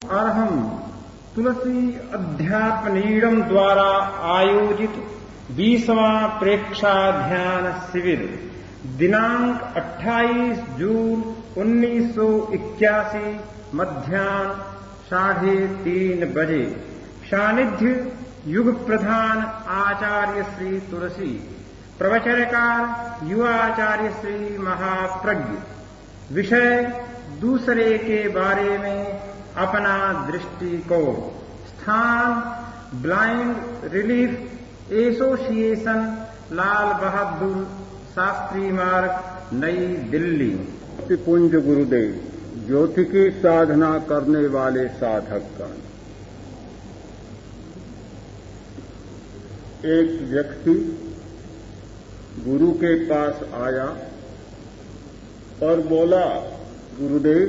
अर्हम तुलसी अध्यापनीड़म द्वारा आयोजित 20वां प्रेक्षाध्यान शिविर दिनांक 28 जून 1981 मध्याह्न 3:30 बजे। सानिध्य युग प्रधान आचार्य श्री तुलसी, प्रवचनकार युवा आचार्य श्री महाप्रज्ञ। विषय दूसरे के बारे में अपना दृष्टिकोण। स्थान blind relief association, Lal Bahadur Shastri मार्ग, नई दिल्ली। पुंज गुरुदेव, ज्योति की साधना करने वाले साधक का एक व्यक्ति गुरु के पास आया और बोला, गुरुदेव,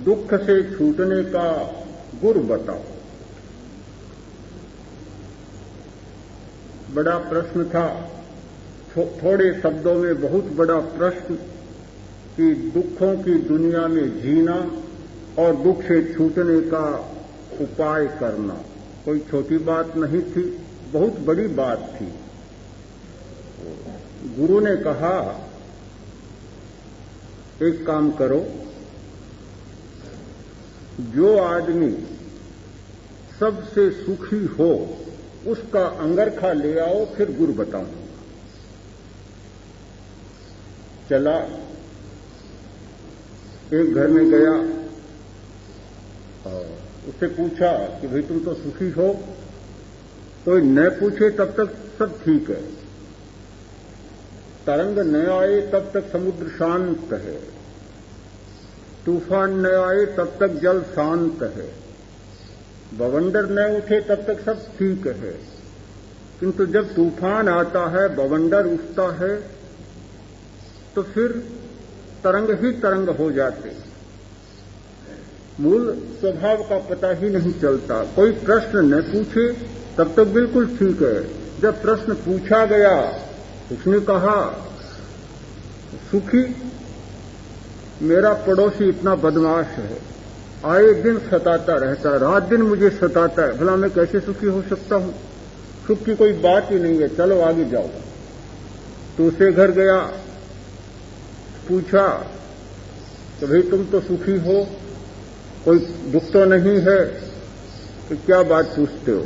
दुख से छूटने का गुर बताओ। बड़ा प्रश्न था, थोड़े शब्दों में बहुत बड़ा प्रश्न कि दुखों की दुनिया में जीना और दुख से छूटने का उपाय करना कोई छोटी बात नहीं थी, बहुत बड़ी बात थी। गुरु ने कहा, एक काम करो, जो आदमी सबसे सुखी हो उसका अंगरखा ले आओ, फिर गुरु बताऊंगा। चला, एक घर में गया और उससे पूछा कि भाई तुम तो सुखी हो? कोई न पूछे तब तक सब ठीक है, तरंग न आए तब तक समुद्र शांत है, तूफान न आए तब तक जल शांत है, बवंडर न उठे तब तक सब ठीक है। किंतु जब तूफान आता है, बवंडर उठता है, तो फिर तरंग ही तरंग हो जाते, मूल स्वभाव का पता ही नहीं चलता। कोई प्रश्न न पूछे तब तक बिल्कुल ठीक है, जब प्रश्न पूछा गया, उसने कहा, सुखी मेरा पड़ोसी इतना बदमाश है, आए दिन सताता रहता है, रात दिन मुझे सताता है, भला मैं कैसे सुखी हो सकता हूं? सुख की कोई बात ही नहीं है, चलो आगे जाओ। दूसरे घर गया, पूछा कि भाई तुम तो सुखी हो, कोई दुख तो नहीं है, तो क्या बात पूछते हो?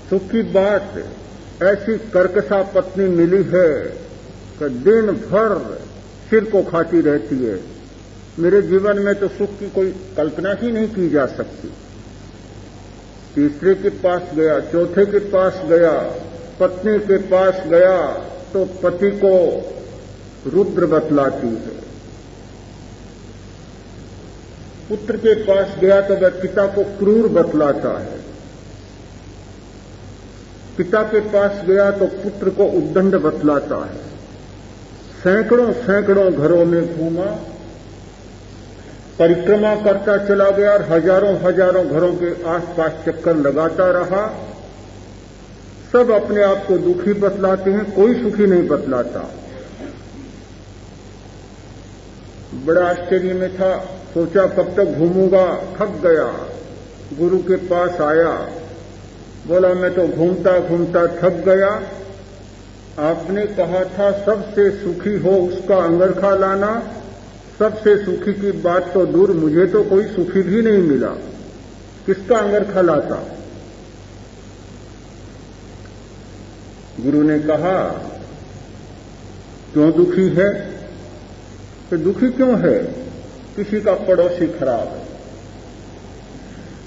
सुख की बात, ऐसी कर्कशा पत्नी मिली है कि दिन भर सिर को खाती रहती है, मेरे जीवन में तो सुख की कोई कल्पना ही नहीं की जा सकती। तीसरे के पास गया, चौथे के पास गया, पत्नी के पास गया तो पति को रुद्र बतलाती है, पुत्र के पास गया तो वह पिता को क्रूर बतलाता है, पिता के पास गया तो पुत्र को उद्दंड बतलाता है। सैकड़ों सैकड़ों घरों में घूमा, परिक्रमा करता चला गया और हजारों हजारों घरों के आसपास चक्कर लगाता रहा। सब अपने आप को दुखी बतलाते हैं, कोई सुखी नहीं बतलाता। बड़ा आश्चर्य में था, सोचा कब तक घूमूंगा, थक गया। गुरु के पास आया, बोला मैं तो घूमता घूमता थक गया, आपने कहा था सबसे सुखी हो उसका अंगरखा लाना। सबसे सुखी की बात तो दूर, मुझे तो कोई सुखी भी नहीं मिला, किसका अंगरखा लाता? गुरु ने कहा, क्यों दुखी है? तो दुखी क्यों है? किसी का पड़ोसी खराब है,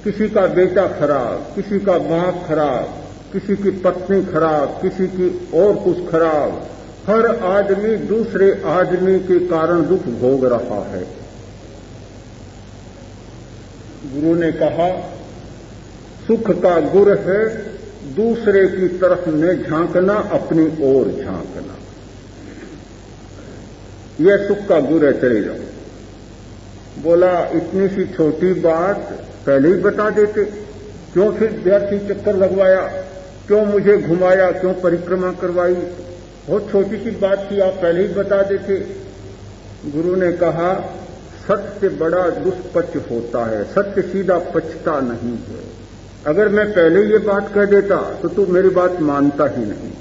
किसी का बेटा खराब, किसी का बाप खराब, किसी की पत्नी खराब, किसी की और कुछ खराब। हर आदमी दूसरे आदमी के कारण दुख भोग रहा है। गुरु ने कहा, सुख का गुर है दूसरे की तरफ न झांकना, अपनी ओर झांकना। यह सुख का गुर है, चले जाओ। बोला, इतनी सी छोटी बात पहले ही बता देते, क्यों फिर व्यर्थी चक्कर लगवाया, क्यों मुझे घुमाया, क्यों परिक्रमा करवाई? बहुत छोटी सी बात थी, आप पहले ही बता देते। गुरु ने कहा सत्य बड़ा दुष्पच होता है, सत्य सीधा पचता नहीं है। अगर मैं पहले ये बात कह देता तो तू मेरी बात मानता ही नहीं।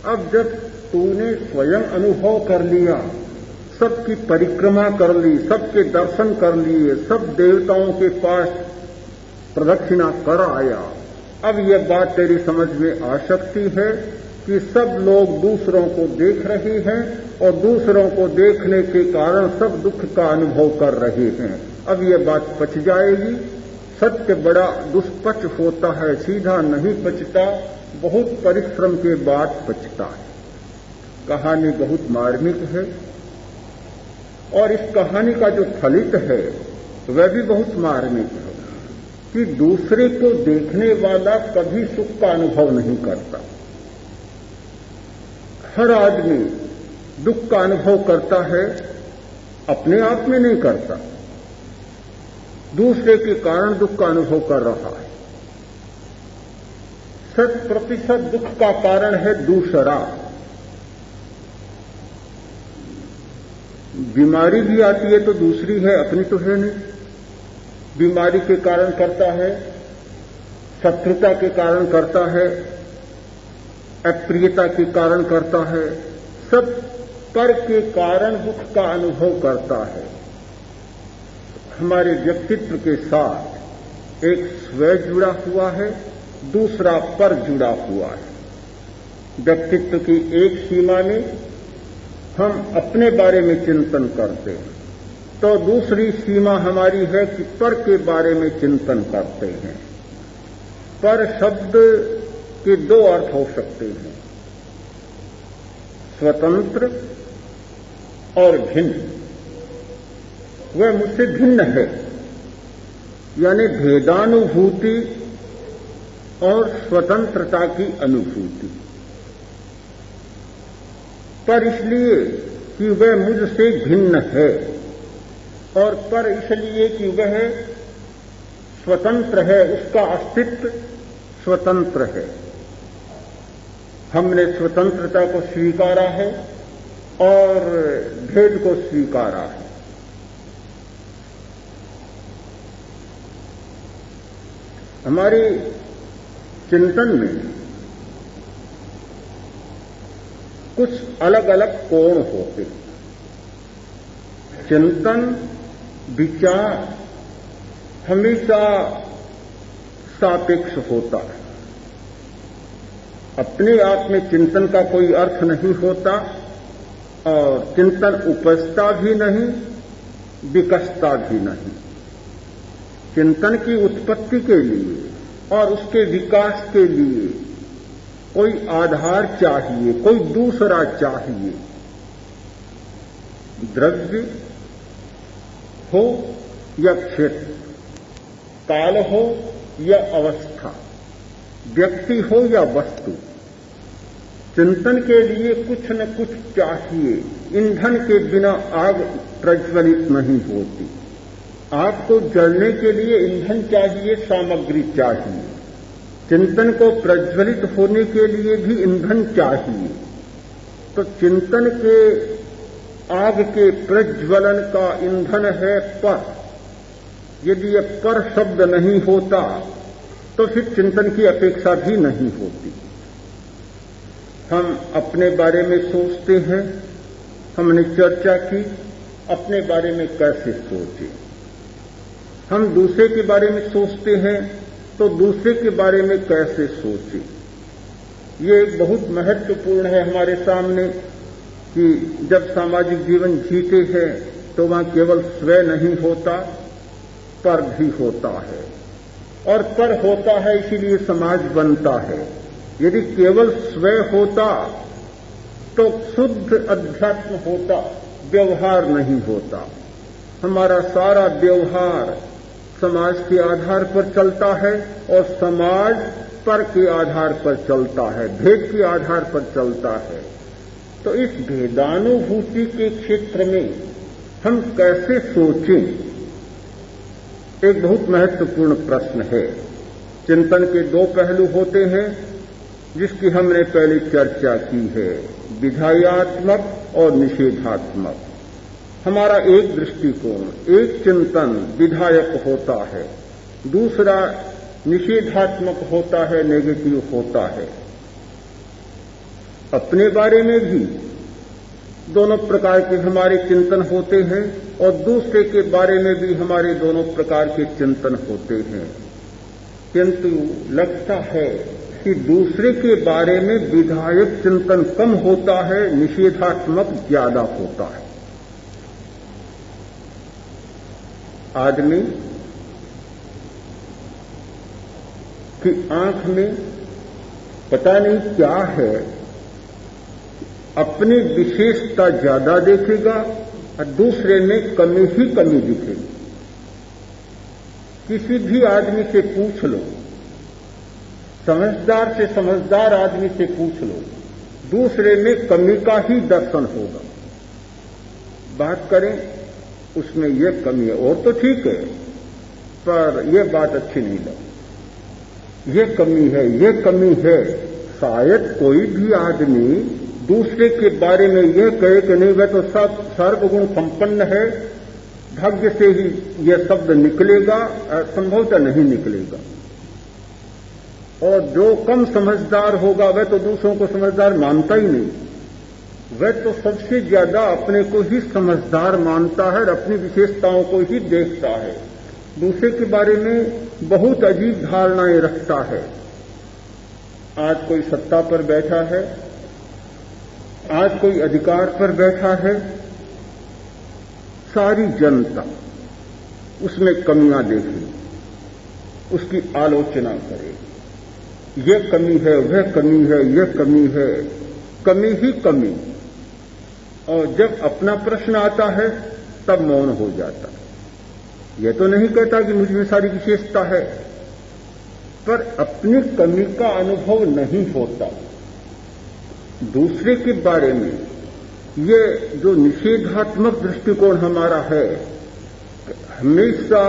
अब जब तूने स्वयं अनुभव कर लिया, सबकी परिक्रमा कर ली, सबके दर्शन कर लिए, सब देवताओं के पास प्रदक्षिणा कर आया, अब यह बात तेरी समझ में आ सकती है कि सब लोग दूसरों को देख रहे हैं और दूसरों को देखने के कारण सब दुख का अनुभव कर रहे हैं। अब यह बात पच जाएगी। सत्य बड़ा दुष्पच होता है, सीधा नहीं पचता, बहुत परिश्रम के बाद पचता है। कहानी बहुत मार्मिक है और इस कहानी का जो फलित है वह भी बहुत मार्मिक है कि दूसरे को देखने वाला कभी सुख का अनुभव नहीं करता। हर आदमी दुख का अनुभव करता है, अपने आप में नहीं करता, दूसरे के कारण दुख का अनुभव कर रहा है। 100% दुख का कारण है दूसरा। बीमारी भी आती है तो दूसरी है, अपनी तो है नहीं। बीमारी के कारण करता है, शत्रुता के कारण करता है, अप्रियता के कारण करता है, सब पर के कारण दुख का अनुभव करता है। हमारे व्यक्तित्व के साथ एक स्व जुड़ा हुआ है, दूसरा पर जुड़ा हुआ है। व्यक्तित्व की एक सीमा में हम अपने बारे में चिंतन करते हैं, तो दूसरी सीमा हमारी है कि पर के बारे में चिंतन करते हैं। पर शब्द के दो अर्थ हो सकते हैं, स्वतंत्र और भिन्न। वह मुझसे भिन्न है, यानी भेदानुभूति और स्वतंत्रता की अनुभूति। पर इसलिए कि वह मुझसे भिन्न है और पर इसलिए कि वह स्वतंत्र है, उसका अस्तित्व स्वतंत्र है। हमने स्वतंत्रता को स्वीकारा है और भेद को स्वीकारा है। हमारे चिंतन में कुछ अलग अलग कोण होते हैं। चिंतन, विचार हमेशा सापेक्ष होता है। अपने आप में चिंतन का कोई अर्थ नहीं होता और चिंतन उपजता भी नहीं, विकसता भी नहीं। चिंतन की उत्पत्ति के लिए और उसके विकास के लिए कोई आधार चाहिए, कोई दूसरा चाहिए। द्रव्य हो या क्षेत्र, काल हो या अवस्था, व्यक्ति हो या वस्तु, चिंतन के लिए कुछ न कुछ चाहिए। ईंधन के बिना आग प्रज्वलित नहीं होती। आग को जलने के लिए ईंधन चाहिए, सामग्री चाहिए। चिंतन को प्रज्वलित होने के लिए भी ईंधन चाहिए। तो चिंतन के आग के प्रज्वलन का ईंधन है पर। यदि यह पर शब्द नहीं होता तो फिर चिंतन की अपेक्षा भी नहीं होती। हम अपने बारे में सोचते हैं, हमने चर्चा की अपने बारे में कैसे सोचें। हम दूसरे के बारे में सोचते हैं तो दूसरे के बारे में कैसे सोचें। ये एक बहुत महत्वपूर्ण है हमारे सामने कि जब सामाजिक जीवन जीते हैं तो वहां केवल स्व नहीं होता, पर भी होता है। और पर होता है इसीलिए समाज बनता है। यदि केवल स्व होता तो शुद्ध अध्यात्म होता, व्यवहार नहीं होता। हमारा सारा व्यवहार समाज के आधार पर चलता है और समाज पर के आधार पर चलता है, भेद के आधार पर चलता है। तो इस भेदानुभूति के क्षेत्र में हम कैसे सोचें, एक बहुत महत्वपूर्ण प्रश्न है। चिंतन के दो पहलू होते हैं जिसकी हमने पहले चर्चा की है, विधायात्मक और निषेधात्मक। हमारा एक दृष्टिकोण, एक चिंतन विधायक होता है, दूसरा निषेधात्मक होता है, नेगेटिव होता है। अपने बारे में भी दोनों प्रकार के हमारे चिंतन होते हैं और दूसरे के बारे में भी हमारे दोनों प्रकार के चिंतन होते हैं, किंतु लगता है कि दूसरे के बारे में विधायक चिंतन कम होता है, निषेधात्मक ज्यादा होता है। आदमी की आंख में पता नहीं क्या है, अपनी विशेषता ज्यादा देखेगा और दूसरे में कमी ही कमी दिखेगी। किसी भी आदमी से पूछ लो, समझदार से समझदार आदमी से पूछ लो, दूसरे में कमी का ही दर्शन होगा। बात करें उसमें यह कमी है, और तो ठीक है, पर यह बात अच्छी नहीं लगी, यह कमी है, यह कमी है। शायद कोई भी आदमी दूसरे के बारे में यह कहे कि नहीं वह तो सब सर्वगुण संपन्न है, भाग्य से ही यह शब्द निकलेगा, संभवतः नहीं निकलेगा। और जो कम समझदार होगा वह तो दूसरों को समझदार मानता ही नहीं, वह तो सबसे ज्यादा अपने को ही समझदार मानता है और अपनी विशेषताओं को ही देखता है, दूसरे के बारे में बहुत अजीब धारणाएं रखता है। आज कोई सत्ता पर बैठा है, आज कोई अधिकार पर बैठा है, सारी जनता उसमें कमियां देखे, उसकी आलोचना करे, यह कमी है, वह कमी है, यह कमी है, कमी ही कमी। और जब अपना प्रश्न आता है तब मौन हो जाता है। यह तो नहीं कहता कि मुझ में सारी विशेषता है, पर अपनी कमी का अनुभव नहीं होता। दूसरे के बारे में ये जो निषेधात्मक दृष्टिकोण हमारा है, हमेशा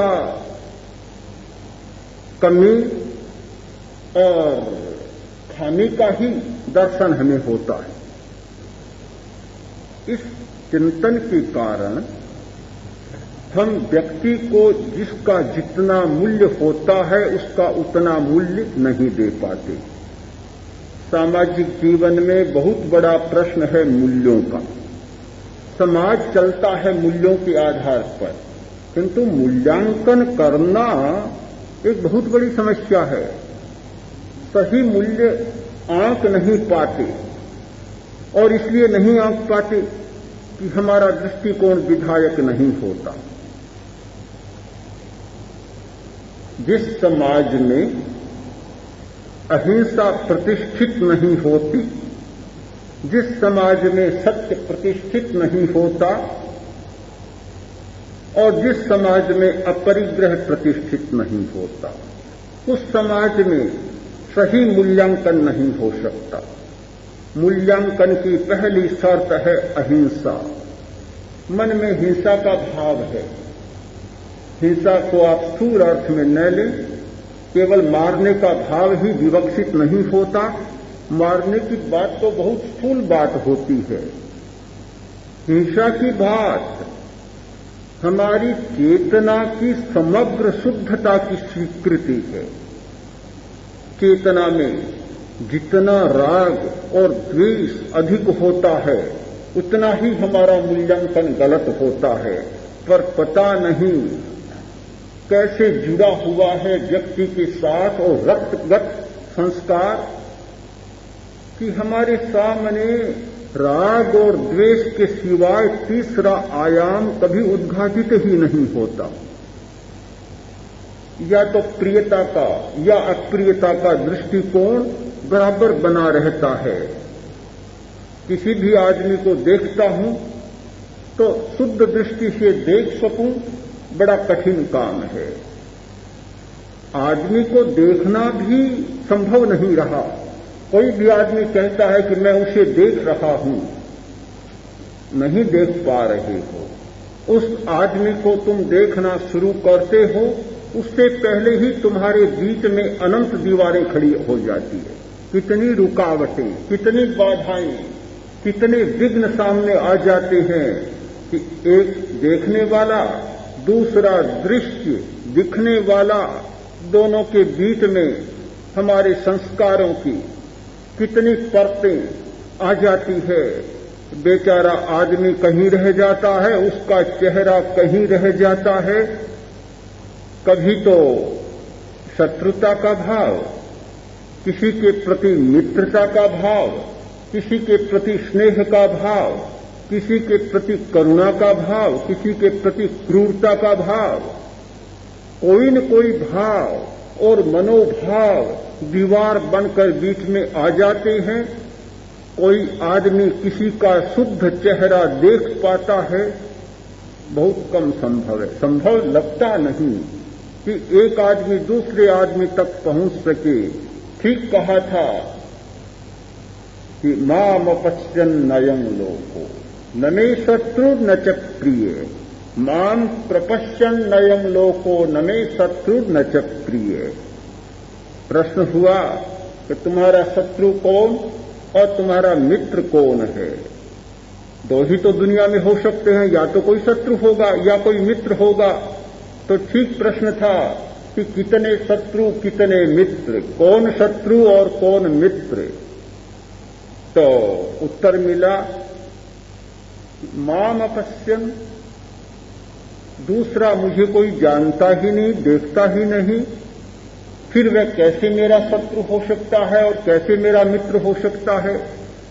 कमी और खामी का ही दर्शन हमें होता है। इस चिंतन के कारण हम व्यक्ति को जिसका जितना मूल्य होता है उसका उतना मूल्य नहीं दे पाते। सामाजिक जीवन में बहुत बड़ा प्रश्न है मूल्यों का। समाज चलता है मूल्यों के आधार पर, किंतु मूल्यांकन करना एक बहुत बड़ी समस्या है। सही मूल्य आंक नहीं पाते, और इसलिए नहीं आंक पाते कि हमारा दृष्टिकोण विधायक नहीं होता। जिस समाज में अहिंसा प्रतिष्ठित नहीं होती, जिस समाज में सत्य प्रतिष्ठित नहीं होता, और जिस समाज में अपरिग्रह प्रतिष्ठित नहीं होता, उस समाज में सही मूल्यांकन नहीं हो सकता। मूल्यांकन की पहली शर्त है अहिंसा। मन में हिंसा का भाव है। हिंसा को आप स्थूल अर्थ में न लें, केवल मारने का भाव ही विवक्षित नहीं होता। मारने की बात तो बहुत स्थूल बात होती है। हिंसा की बात हमारी चेतना की समग्र शुद्धता की स्वीकृति है। चेतना में जितना राग और द्वेष अधिक होता है, उतना ही हमारा मूल्यांकन गलत होता है। पर पता नहीं कैसे जुड़ा हुआ है व्यक्ति के साथ और रक्तगत संस्कार कि हमारे सामने राग और द्वेष के सिवाय तीसरा आयाम कभी उद्घाटित ही नहीं होता। या तो प्रियता का या अप्रियता का दृष्टिकोण बराबर बना रहता है। किसी भी आदमी को देखता हूं तो शुद्ध दृष्टि से देख सकूं, बड़ा कठिन काम है। आदमी को देखना भी संभव नहीं रहा। कोई भी आदमी कहता है कि मैं उसे देख रहा हूं, नहीं देख पा रहे हो। उस आदमी को तुम देखना शुरू करते हो, उससे पहले ही तुम्हारे बीच में अनंत दीवारें खड़ी हो जाती है। कितनी रुकावटें, कितनी बाधाएं, कितने विघ्न सामने आ जाते हैं। कि एक देखने वाला, दूसरा दृश्य दिखने वाला, दोनों के बीच में हमारे संस्कारों की कितनी परतें आ जाती है। बेचारा आदमी कहीं रह जाता है, उसका चेहरा कहीं रह जाता है। कभी तो शत्रुता का भाव, किसी के प्रति मित्रता का भाव, किसी के प्रति स्नेह का भाव, किसी के प्रति करुणा का भाव, किसी के प्रति क्रूरता का भाव, कोई न कोई भाव और मनोभाव दीवार बनकर बीच में आ जाते हैं। कोई आदमी किसी का शुद्ध चेहरा देख पाता है, बहुत कम संभव है। संभव लगता नहीं कि एक आदमी दूसरे आदमी तक पहुंच सके। ठीक कहा था कि माम अपश्यन नयं लोको न मे शत्रु न च प्रिय, माम प्रपश्यन नयं लोको न मे शत्रु न च प्रिय। प्रश्न हुआ कि तुम्हारा शत्रु कौन और तुम्हारा मित्र कौन है? दो ही तो दुनिया में हो सकते हैं, या तो कोई शत्रु होगा या कोई मित्र होगा। तो ठीक प्रश्न था कि कितने शत्रु कितने मित्र, कौन शत्रु और कौन मित्र? तो उत्तर मिला माम अपश्यन, दूसरा मुझे कोई जानता ही नहीं, देखता ही नहीं, फिर वह कैसे मेरा शत्रु हो सकता है और कैसे मेरा मित्र हो सकता है?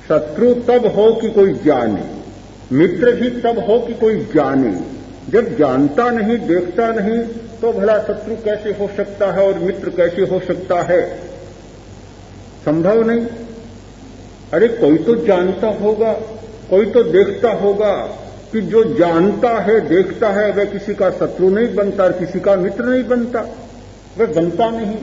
शत्रु तब हो कि कोई जाने, मित्र भी तब हो कि कोई जाने। जब जानता नहीं, देखता नहीं, तो भला शत्रु कैसे हो सकता है और मित्र कैसे हो सकता है? संभव नहीं। अरे कोई तो जानता होगा, कोई तो देखता होगा। कि जो जानता है, देखता है, वह किसी का शत्रु नहीं बनता और किसी का मित्र नहीं बनता, वह बनता नहीं।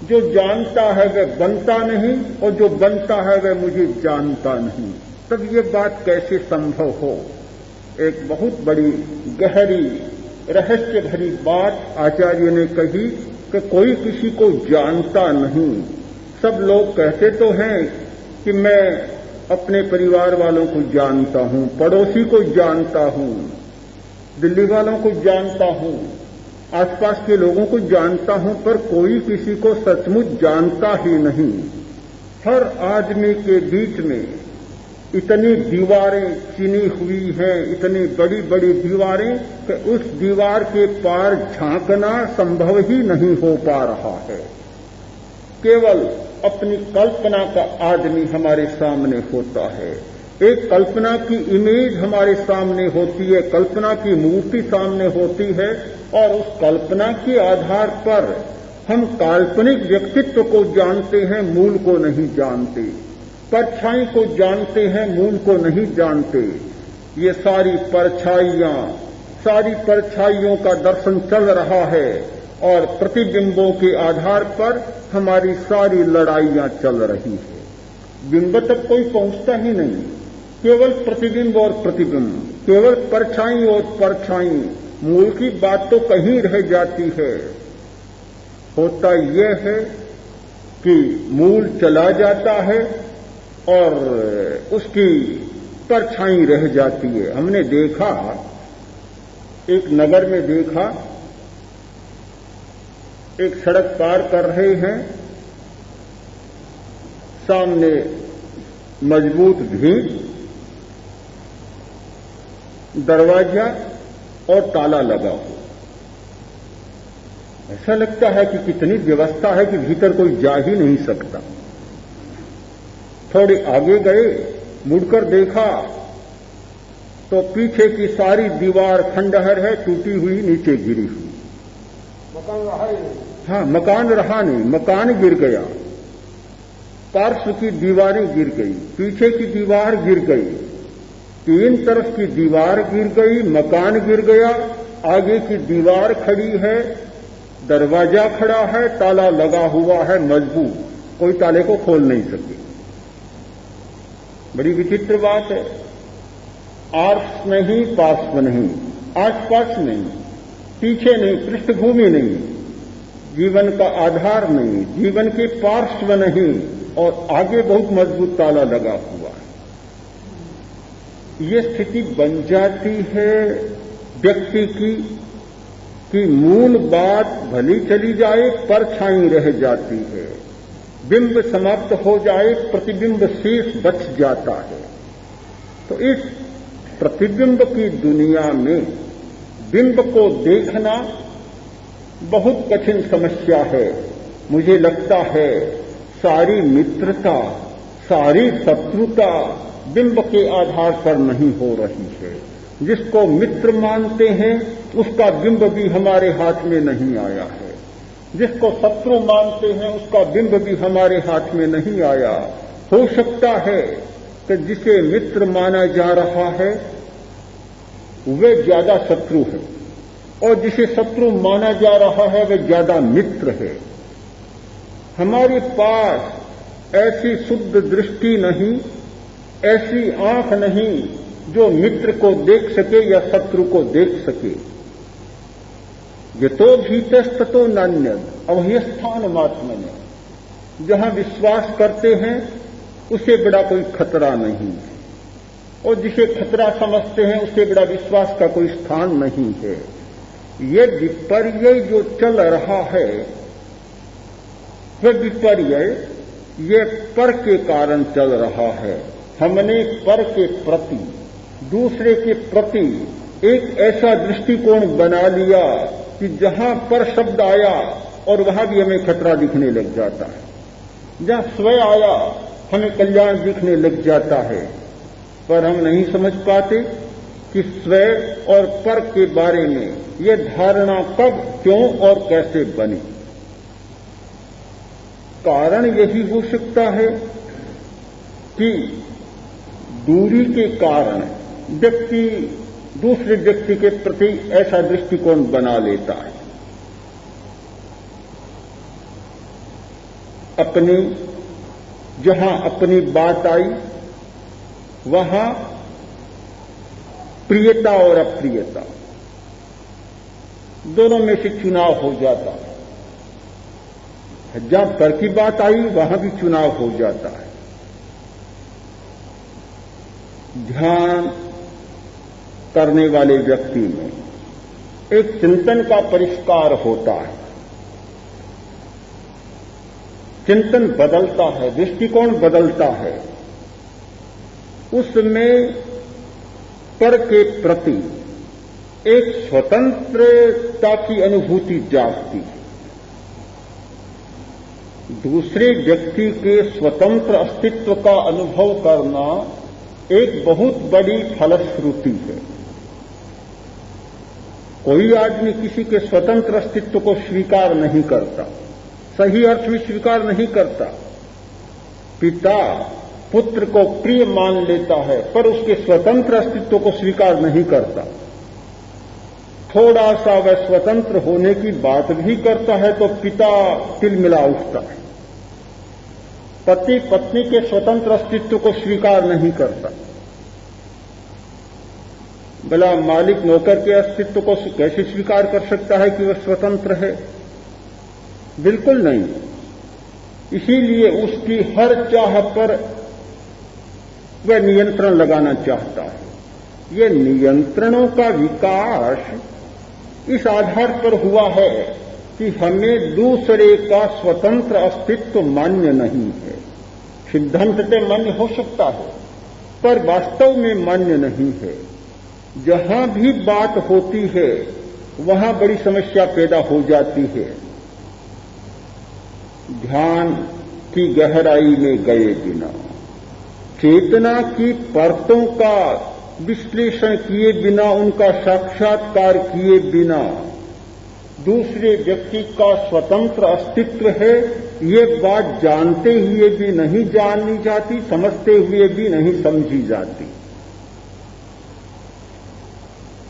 जो जानता है वह बनता नहीं और जो बनता है वह मुझे जानता नहीं। तब ये बात कैसे संभव हो? एक बहुत बड़ी गहरी रहस्य भरी बात आचार्य ने कही कि कोई किसी को जानता नहीं। सब लोग कहते तो हैं कि मैं अपने परिवार वालों को जानता हूं, पड़ोसी को जानता हूं, दिल्ली वालों को जानता हूं, आसपास के लोगों को जानता हूं, पर कोई किसी को सचमुच जानता ही नहीं। हर आदमी के बीच में इतनी दीवारें चिनी हुई हैं, इतनी बड़ी बड़ी दीवारें कि उस दीवार के पार झांकना संभव ही नहीं हो पा रहा है। केवल अपनी कल्पना का आदमी हमारे सामने होता है। एक कल्पना की इमेज हमारे सामने होती है, कल्पना की मूर्ति सामने होती है और उस कल्पना के आधार पर हम काल्पनिक व्यक्तित्व को जानते हैं, मूल को नहीं जानते। परछाई को जानते हैं, मूल को नहीं जानते। ये सारी परछाइयों का दर्शन चल रहा है और प्रतिबिंबों के आधार पर हमारी सारी लड़ाइयां चल रही है। बिंब तक कोई पहुंचता ही नहीं, केवल प्रतिबिंब और प्रतिबिंब, केवल परछाई और परछाई। मूल की बात तो कहीं रह जाती है। होता यह है कि मूल चला जाता है और उसकी परछाई रह जाती है। हमने देखा, एक नगर में देखा, एक सड़क पार कर रहे हैं, सामने मजबूत भीड़, दरवाजा और ताला लगा हो। ऐसा लगता है कि कितनी व्यवस्था है कि भीतर कोई जा ही नहीं सकता। थोड़े आगे गए, मुड़कर देखा तो पीछे की सारी दीवार खंडहर है, टूटी हुई, नीचे गिरी हुई। मकान रहा ही नहीं। हाँ, मकान रहा नहीं, मकान गिर गया। पार्श्व की दीवारें गिर गई, पीछे की दीवार गिर गई, तीन तरफ की दीवार गिर गई, मकान गिर गया, आगे की दीवार खड़ी है, दरवाजा खड़ा है, ताला लगा हुआ है मजबूत, कोई ताले को खोल नहीं सके। बड़ी विचित्र बात है। आर्स नहीं, पार्श्व नहीं, आसपास नहीं, पीछे नहीं, पृष्ठभूमि नहीं, जीवन का आधार नहीं, जीवन के पार्श्व नहीं और आगे बहुत मजबूत ताला लगा हुआ है। ये स्थिति बन जाती है व्यक्ति की कि मूल बात भली चली जाए, परछाई रह जाती है। बिंब समाप्त हो जाए, प्रतिबिंब शेष बच जाता है। तो इस प्रतिबिंब की दुनिया में बिंब को देखना बहुत कठिन समस्या है। मुझे लगता है सारी मित्रता, सारी शत्रुता बिंब के आधार पर नहीं हो रही है। जिसको मित्र मानते हैं उसका बिंब भी हमारे हाथ में नहीं आया है। जिसको शत्रु मानते हैं उसका बिंब भी हमारे हाथ में नहीं आया। हो सकता है कि जिसे मित्र माना जा रहा है वे ज्यादा शत्रु है और जिसे शत्रु माना जा रहा है वे ज्यादा मित्र है। हमारे पास ऐसी शुद्ध दृष्टि नहीं, ऐसी आंख नहीं जो मित्र को देख सके या शत्रु को देख सके। ये तो भीतस्ततो नान्यत् अभयस्थानमात्मने। जहां विश्वास करते हैं उसे बड़ा कोई खतरा नहीं है और जिसे खतरा समझते हैं उससे बड़ा विश्वास का कोई स्थान नहीं है। ये विपर्य जो चल रहा है वह विपर्य ये पर के कारण चल रहा है। हमने पर के प्रति, दूसरे के प्रति एक ऐसा दृष्टिकोण बना लिया कि जहां पर शब्द आया और वहां भी हमें खतरा दिखने लग जाता है। जहां स्वयं आया हमें कल्याण दिखने लग जाता है। पर हम नहीं समझ पाते कि स्वयं और पर के बारे में यह धारणा कब, क्यों और कैसे बनी। कारण यही हो सकता है कि दूरी के कारण व्यक्ति दूसरे व्यक्ति के प्रति ऐसा दृष्टिकोण बना लेता है। अपनी जहां अपनी बात आई वहां प्रियता और अप्रियता दोनों में से चुनाव हो जाता है। जहां पर की बात आई वहां भी चुनाव हो जाता है। ध्यान करने वाले व्यक्ति में एक चिंतन का परिष्कार होता है। चिंतन बदलता है, दृष्टिकोण बदलता है। उसमें पर के प्रति एक स्वतंत्रता की अनुभूति जागती है। दूसरे व्यक्ति के स्वतंत्र अस्तित्व का अनुभव करना एक बहुत बड़ी फलश्रुति है। कोई आदमी किसी के स्वतंत्र अस्तित्व को स्वीकार नहीं करता, सही अर्थ में स्वीकार नहीं करता। पिता पुत्र को प्रिय मान लेता है पर उसके स्वतंत्र अस्तित्व को स्वीकार नहीं करता। थोड़ा सा वह स्वतंत्र होने की बात भी करता है तो पिता तिलमिला उठता है। पति पत्नी के स्वतंत्र अस्तित्व को स्वीकार नहीं करता। भला मालिक नौकर के अस्तित्व को कैसे स्वीकार कर सकता है कि वह स्वतंत्र है? बिल्कुल नहीं। इसीलिए उसकी हर चाह पर वह नियंत्रण लगाना चाहता है। यह नियंत्रणों का विकास इस आधार पर हुआ है कि हमें दूसरे का स्वतंत्र अस्तित्व मान्य नहीं है। सिद्धांततः मान्य हो सकता है पर वास्तव में मान्य नहीं है। जहां भी बात होती है वहां बड़ी समस्या पैदा हो जाती है। ध्यान की गहराई में गए बिना, चेतना की परतों का विश्लेषण किए बिना, उनका साक्षात्कार किए बिना दूसरे व्यक्ति का स्वतंत्र अस्तित्व है ये बात जानते हुए भी नहीं जानी जाती, समझते हुए भी नहीं समझी जाती।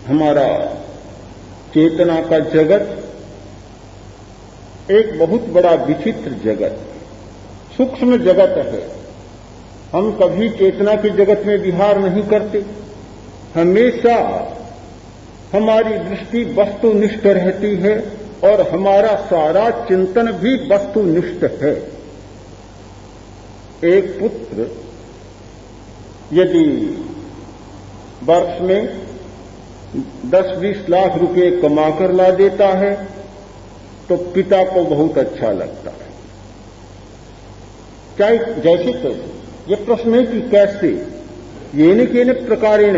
हमारा चेतना का जगत एक बहुत बड़ा विचित्र जगत, सूक्ष्म जगत है। हम कभी चेतना के जगत में विहार नहीं करते। हमेशा हमारी दृष्टि वस्तुनिष्ठ रहती है और हमारा सारा चिंतन भी वस्तुनिष्ठ है। एक पुत्र यदि वर्ष में 10-20 लाख रुपए कमाकर ला देता है तो पिता को बहुत अच्छा लगता है। चाहे जैसे तैसे ये प्रश्न है कि कैसे, ये न के प्रकारेण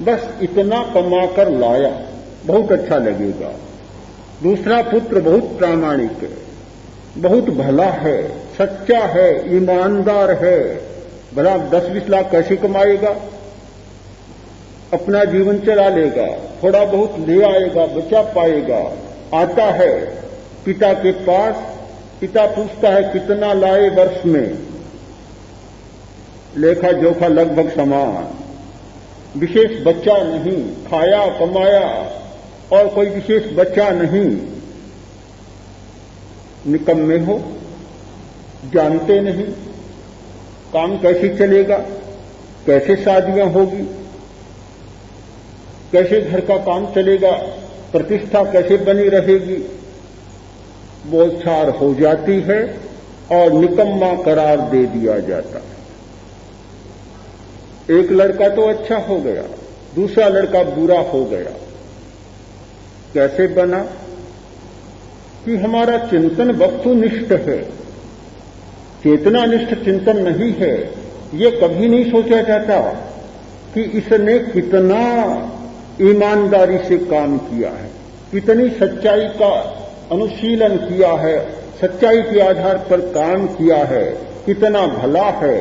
बस इतना कमाकर लाया बहुत अच्छा लगेगा। दूसरा पुत्र बहुत प्रामाणिक है, बहुत भला है, सच्चा है, ईमानदार है, भला 10-20 लाख कैसे कमाएगा, अपना जीवन चला लेगा, थोड़ा बहुत ले आएगा, बचा पाएगा। आता है पिता के पास, पिता पूछता है कितना लाए वर्ष में, लेखा जोखा लगभग समान, विशेष बच्चा नहीं, खाया कमाया और कोई विशेष बच्चा नहीं। निकम्मे हो, जानते नहीं काम कैसे चलेगा, कैसे शादियां होगी, कैसे घर का काम चलेगा, प्रतिष्ठा कैसे बनी रहेगी, बोलचाल हो जाती है और निकम्मा करार दे दिया जाता है। एक लड़का तो अच्छा हो गया, दूसरा लड़का बुरा हो गया। कैसे बना कि हमारा चिंतन वस्तुनिष्ठ है, चेतनानिष्ठ चिंतन नहीं है। ये कभी नहीं सोचा जाता कि इसने कितना ईमानदारी से काम किया है, कितनी सच्चाई का अनुशीलन किया है, सच्चाई के आधार पर काम किया है, कितना भला है,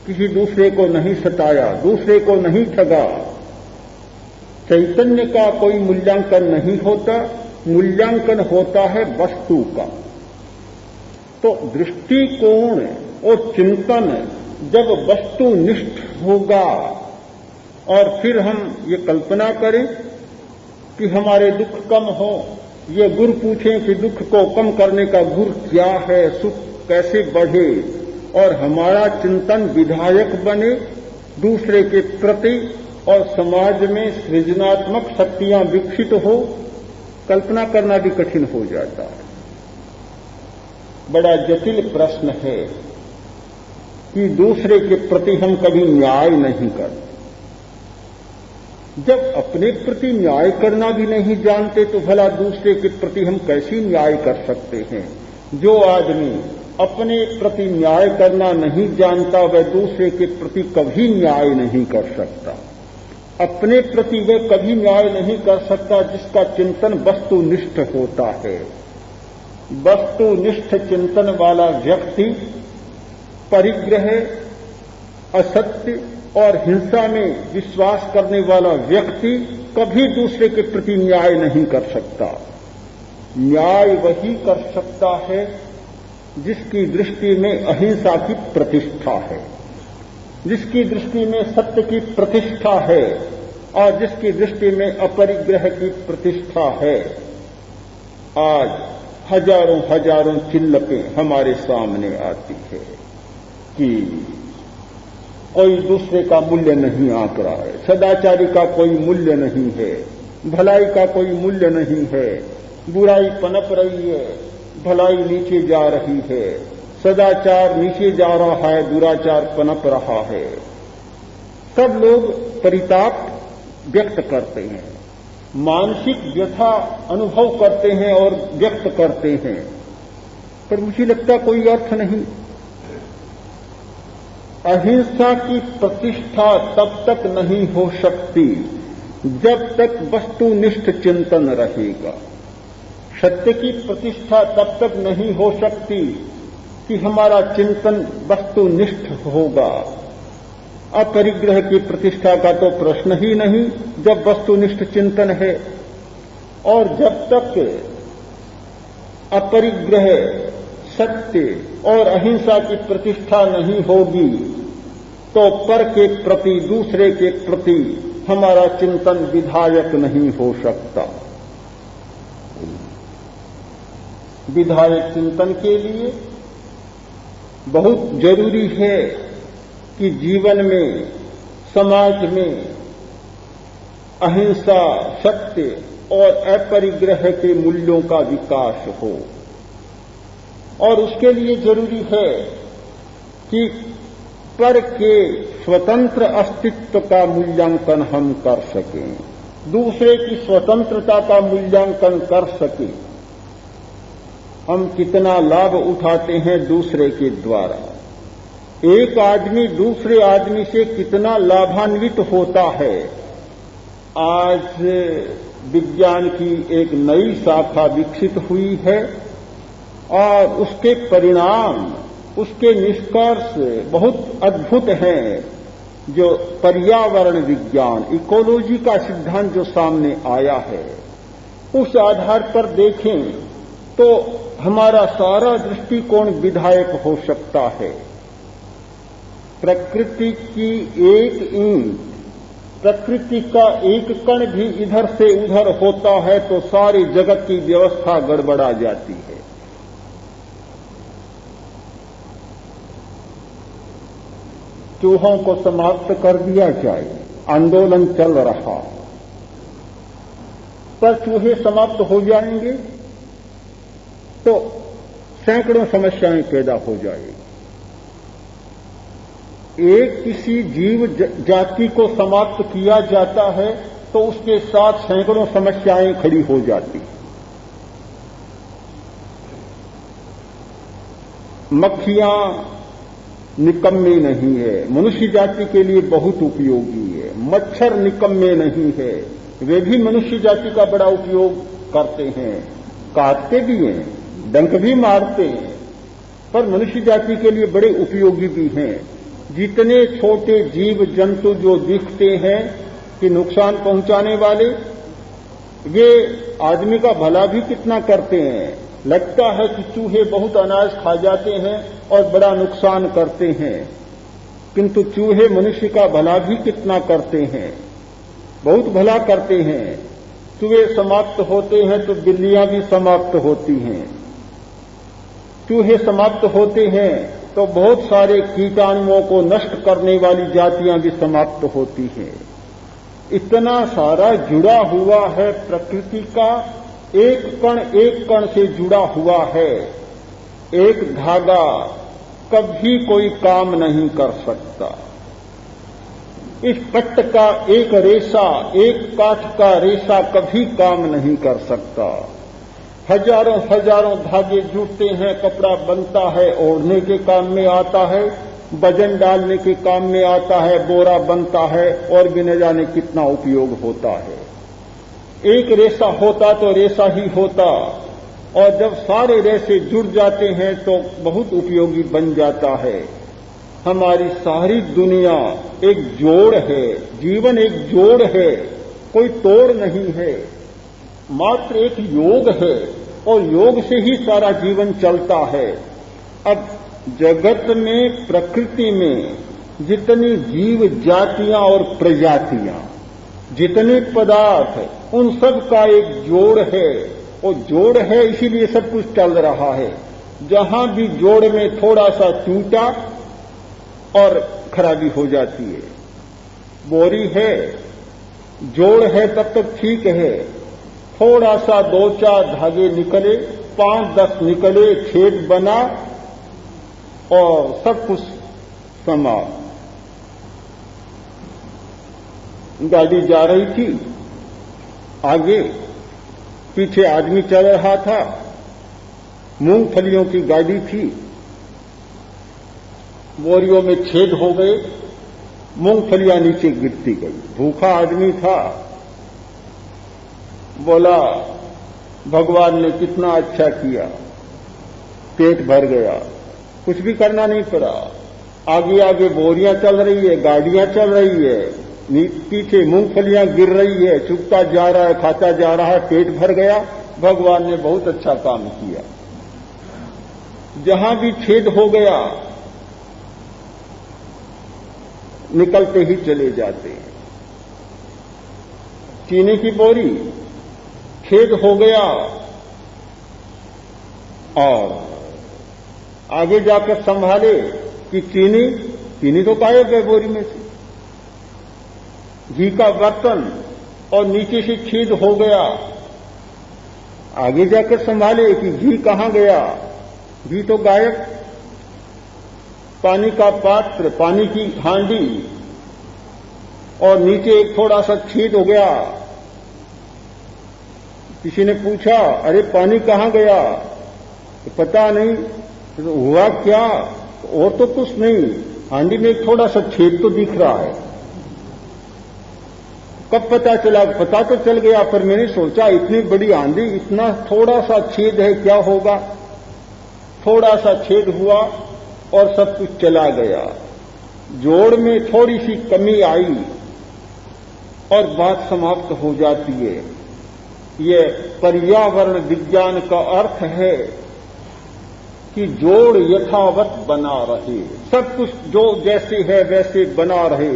किसी दूसरे को नहीं सताया, दूसरे को नहीं ठगा। चैतन्य का कोई मूल्यांकन नहीं होता, मूल्यांकन होता है वस्तु का। तो दृष्टिकोण और चिंतन जब वस्तुनिष्ठ होगा और फिर हम ये कल्पना करें कि हमारे दुख कम हो, ये गुरु पूछें कि दुख को कम करने का गुर क्या है, सुख कैसे बढ़े और हमारा चिंतन विधायक बने दूसरे के प्रति और समाज में सृजनात्मक शक्तियां विकसित हो, कल्पना करना भी कठिन हो जाता है। बड़ा जटिल प्रश्न है कि दूसरे के प्रति हम कभी न्याय नहीं करते। जब अपने प्रति न्याय करना भी नहीं जानते तो भला दूसरे के प्रति हम कैसे न्याय कर सकते हैं। जो आदमी अपने प्रति न्याय करना नहीं जानता वह दूसरे के प्रति कभी न्याय नहीं कर सकता। अपने प्रति वह कभी न्याय नहीं कर सकता जिसका चिंतन वस्तुनिष्ठ होता है। वस्तुनिष्ठ चिंतन वाला व्यक्ति परिग्रह, असत्य और हिंसा में विश्वास करने वाला व्यक्ति कभी दूसरे के प्रति न्याय नहीं कर सकता। न्याय वही कर सकता है जिसकी दृष्टि में अहिंसा की प्रतिष्ठा है, जिसकी दृष्टि में सत्य की प्रतिष्ठा है और जिसकी दृष्टि में अपरिग्रह की प्रतिष्ठा है। आज हजारों हजारों चिल्लपें हमारे सामने आती है कि कोई दूसरे का मूल्य नहीं आंक रहा है, सदाचारी का कोई मूल्य नहीं है, भलाई का कोई मूल्य नहीं है, बुराई पनप रही है, भलाई नीचे जा रही है, सदाचार नीचे जा रहा है, दुराचार पनप रहा है। सब लोग परिताप व्यक्त करते हैं, मानसिक व्यथा अनुभव करते हैं और व्यक्त करते हैं, पर मुझे लगता कोई अर्थ नहीं। अहिंसा की प्रतिष्ठा तब तक नहीं हो सकती जब तक वस्तुनिष्ठ चिंतन रहेगा। सत्य की प्रतिष्ठा तब तक नहीं हो सकती कि हमारा चिंतन वस्तुनिष्ठ होगा। अपरिग्रह की प्रतिष्ठा का तो प्रश्न ही नहीं जब वस्तुनिष्ठ चिंतन है। और जब तक अपरिग्रह, सत्य और अहिंसा की प्रतिष्ठा नहीं होगी तो पर के प्रति, दूसरे के प्रति हमारा चिंतन विधायक नहीं हो सकता। विधायक चिंतन के लिए बहुत जरूरी है कि जीवन में, समाज में अहिंसा, सत्य और अपरिग्रह के मूल्यों का विकास हो। और उसके लिए जरूरी है कि पर के स्वतंत्र अस्तित्व का मूल्यांकन हम कर सकें, दूसरे की स्वतंत्रता का मूल्यांकन कर सकें। हम कितना लाभ उठाते हैं दूसरे के द्वारा, एक आदमी दूसरे आदमी से कितना लाभान्वित होता है। आज विज्ञान की एक नई शाखा विकसित हुई है और उसके परिणाम, उसके निष्कर्ष बहुत अद्भुत हैं। जो पर्यावरण विज्ञान, इकोलॉजी का सिद्धांत जो सामने आया है, उस आधार पर देखें तो हमारा सारा दृष्टिकोण विधायक हो सकता है। प्रकृति की एक ईंट, प्रकृति का एक कण भी इधर से उधर होता है तो सारी जगत की व्यवस्था गड़बड़ा जाती है। चूहों को समाप्त कर दिया जाए, आंदोलन चल रहा, पर चूहे समाप्त हो जाएंगे तो सैकड़ों समस्याएं पैदा हो जाएगी। एक किसी जीव जाति को समाप्त किया जाता है तो उसके साथ सैकड़ों समस्याएं खड़ी हो जाती। मक्खियां निकम्मे नहीं है, मनुष्य जाति के लिए बहुत उपयोगी है। मच्छर निकम्मे नहीं है, वे भी मनुष्य जाति का बड़ा उपयोग करते हैं, काटते भी हैं, डंक भी मारते हैं, पर मनुष्य जाति के लिए बड़े उपयोगी भी हैं। जितने छोटे जीव जंतु जो दिखते हैं कि नुकसान पहुंचाने वाले, वे आदमी का भला भी कितना करते हैं। लगता है कि चूहे बहुत अनाज खा जाते हैं और बड़ा नुकसान करते हैं, किंतु चूहे मनुष्य का भला भी कितना करते हैं, बहुत भला करते हैं। चूहे समाप्त होते हैं तो बिल्लियां भी समाप्त होती हैं। चूहे समाप्त होते हैं तो बहुत सारे कीटाणुओं को नष्ट करने वाली जातियां भी समाप्त होती हैं। इतना सारा जुड़ा हुआ है प्रकृति का, एक कण से जुड़ा हुआ है। एक धागा कभी कोई काम नहीं कर सकता। इस पट्ट का एक रेशा, एक काठ का रेशा कभी काम नहीं कर सकता। हजारों हजारों धागे जुटते हैं, कपड़ा बनता है, ओढ़ने के काम में आता है, वजन डालने के काम में आता है, बोरा बनता है और भी न जाने कितना उपयोग होता है। एक रेशा होता तो रेशा ही होता, और जब सारे रेशे जुड़ जाते हैं तो बहुत उपयोगी बन जाता है। हमारी सारी दुनिया एक जोड़ है, जीवन एक जोड़ है, कोई तोड़ नहीं है, मात्र एक योग है और योग से ही सारा जीवन चलता है। अब जगत में, प्रकृति में जितनी जीव जातियां और प्रजातियां, जितने पदार्थ, उन सब का एक जोड़ है, और जोड़ है इसीलिए सब कुछ चल रहा है। जहां भी जोड़ में थोड़ा सा टूटा और खराबी हो जाती है। बोरी है, जोड़ है तब तक ठीक है, थोड़ा सा 2-4 धागे निकले, 5-10 निकले, छेद बना और सब कुछ समाप्त। गाड़ी जा रही थी, आगे पीछे आदमी चल रहा था, मूंगफलियों की गाड़ी थी, बोरियों में छेद हो गए, मूंगफलियां नीचे गिरती गई। भूखा आदमी था, बोला भगवान ने कितना अच्छा किया, पेट भर गया, कुछ भी करना नहीं पड़ा। आगे आगे बोरियां चल रही है, गाड़ियां चल रही है, पीछे मूंगफलियां गिर रही है, चुगता जा रहा है, खाता जा रहा है, पेट भर गया। भगवान ने बहुत अच्छा काम किया। जहां भी छेद हो गया निकलते ही चले जाते हैं। चीनी की बोरी, छेद हो गया और आगे जाकर संभाले कि चीनी तो गायब है बोरी में से। घी का बर्तन और नीचे से छेद हो गया, आगे जाकर संभाले कि घी कहां गया, घी तो गायब। पानी का पात्र, पानी की हांडी, और नीचे एक थोड़ा सा छेद हो गया। किसी ने पूछा, अरे पानी कहां गया? तो पता नहीं। तो हुआ क्या? और तो कुछ नहीं, हांडी में एक थोड़ा सा छेद तो दिख रहा है। कब पता चला? पता तो चल गया, पर मैंने सोचा इतनी बड़ी हांडी, इतना थोड़ा सा छेद है, क्या होगा? थोड़ा सा छेद हुआ और सब कुछ चला गया। जोड़ में थोड़ी सी कमी आई और बात समाप्त हो जाती है। ये पर्यावरण विज्ञान का अर्थ है कि जोड़ यथावत बना रहे, सब कुछ जो जैसे है वैसे बना रहे।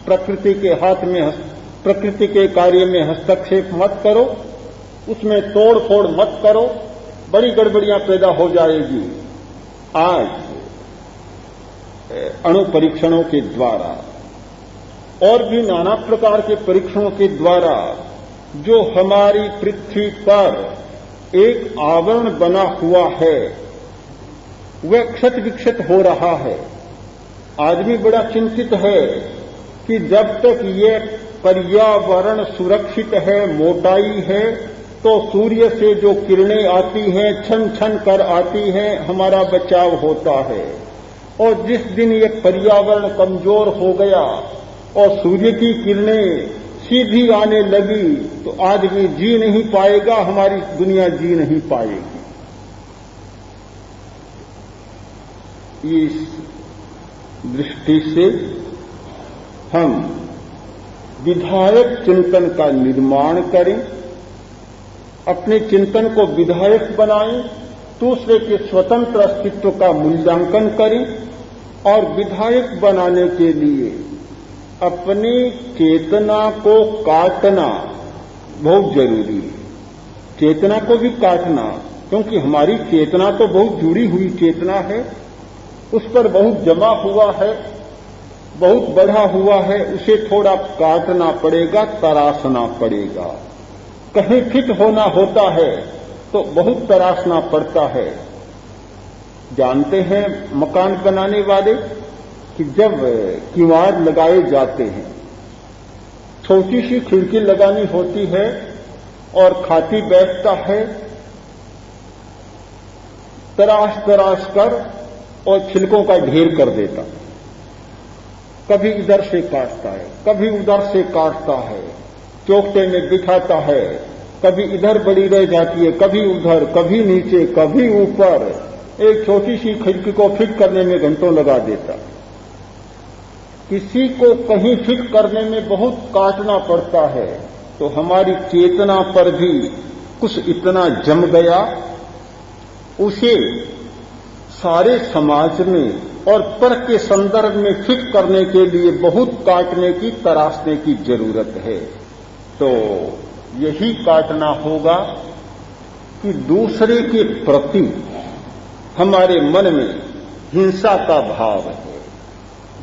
प्रकृति के हाथ में, प्रकृति के कार्य में हस्तक्षेप मत करो, उसमें तोड़ फोड़ मत करो, बड़ी गड़बड़ियां पैदा हो जाएगी। आज अणु परीक्षणों के द्वारा और भी नाना प्रकार के परीक्षणों के द्वारा जो हमारी पृथ्वी पर एक आवरण बना हुआ है वह क्षत विक्षत हो रहा है। आदमी बड़ा चिंतित है कि जब तक ये पर्यावरण सुरक्षित है, मोटाई है, तो सूर्य से जो किरणें आती हैं छन छन कर आती हैं, हमारा बचाव होता है। और जिस दिन ये पर्यावरण कमजोर हो गया और सूर्य की किरणें सीधी आने लगी तो आदमी जी नहीं पाएगा, हमारी दुनिया जी नहीं पाएगी। इस दृष्टि से हम विधायक चिंतन का निर्माण करें, अपने चिंतन को विधायक बनाएं, दूसरे के स्वतंत्र अस्तित्व का मूल्यांकन करें और विधायक बनाने के लिए अपनी चेतना को काटना बहुत जरूरी है। चेतना को भी काटना, क्योंकि हमारी चेतना तो बहुत जुड़ी हुई चेतना है, उस पर बहुत जमा हुआ है, बहुत बढ़ा हुआ है, उसे थोड़ा काटना पड़ेगा, तराशना पड़ेगा। कहीं फिट होना होता है तो बहुत तराशना पड़ता है। जानते हैं मकान बनाने वाले कि जब किवाड़ लगाए जाते हैं, छोटी सी खिड़की लगानी होती है और खाती बैठता है तराश तराश कर और छिलकों का ढेर कर देता। कभी इधर से काटता है, कभी उधर से काटता है, चौकटे में बिठाता है, कभी इधर बड़ी रह जाती है, कभी उधर, कभी नीचे, कभी ऊपर। एक छोटी सी खिड़की को फिट करने में घंटों लगा देता। किसी को कहीं फिट करने में बहुत काटना पड़ता है, तो हमारी चेतना पर भी कुछ इतना जम गया, उसे सारे समाज में और पर के संदर्भ में फिट करने के लिए बहुत काटने की, तराशने की जरूरत है। तो यही काटना होगा कि दूसरे के प्रति हमारे मन में हिंसा का भाव है,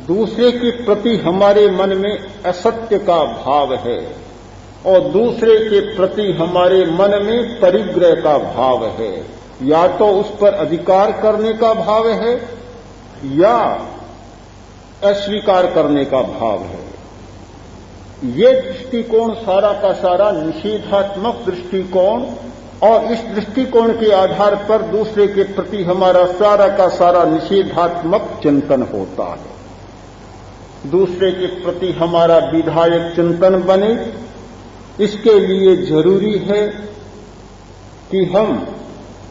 दूसरे के प्रति हमारे मन में असत्य का भाव है और दूसरे के प्रति हमारे मन में परिग्रह का भाव है। या तो उस पर अधिकार करने का भाव है या अस्वीकार करने का भाव है। ये दृष्टिकोण सारा का सारा निषेधात्मक दृष्टिकोण, और इस दृष्टिकोण के आधार पर दूसरे के प्रति हमारा सारा का सारा निषेधात्मक चिंतन होता है। दूसरे के प्रति हमारा विधायक चिंतन बने, इसके लिए जरूरी है कि हम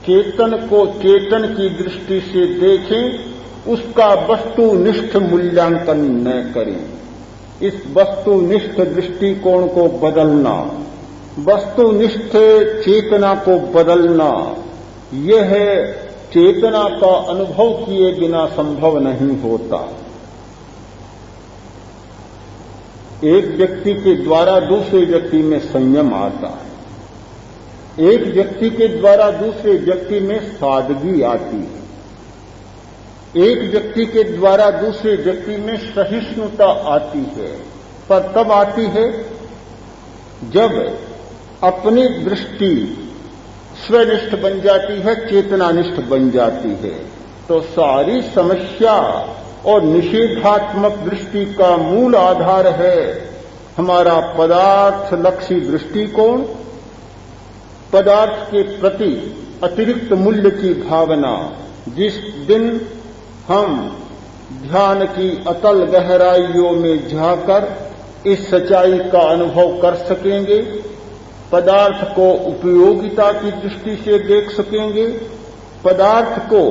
चेतन को चेतन की दृष्टि से देखें, उसका वस्तुनिष्ठ मूल्यांकन न करें। इस वस्तुनिष्ठ दृष्टिकोण को बदलना, वस्तुनिष्ठ चेतना को बदलना, यह चेतना का अनुभव किए बिना संभव नहीं होता। एक व्यक्ति के द्वारा दूसरे व्यक्ति में संयम आता है, एक व्यक्ति के द्वारा दूसरे व्यक्ति में सादगी आती है, एक व्यक्ति के द्वारा दूसरे व्यक्ति में सहिष्णुता आती है। पर तब आती है जब अपनी दृष्टि स्वनिष्ठ बन जाती है, चेतनानिष्ठ बन जाती है, तो सारी समस्या और निषेधात्मक दृष्टि का मूल आधार है हमारा पदार्थ लक्षी दृष्टिकोण, पदार्थ के प्रति अतिरिक्त मूल्य की भावना। जिस दिन हम ध्यान की अतल गहराइयों में जाकर इस सच्चाई का अनुभव कर सकेंगे, पदार्थ को उपयोगिता की दृष्टि से देख सकेंगे, पदार्थ को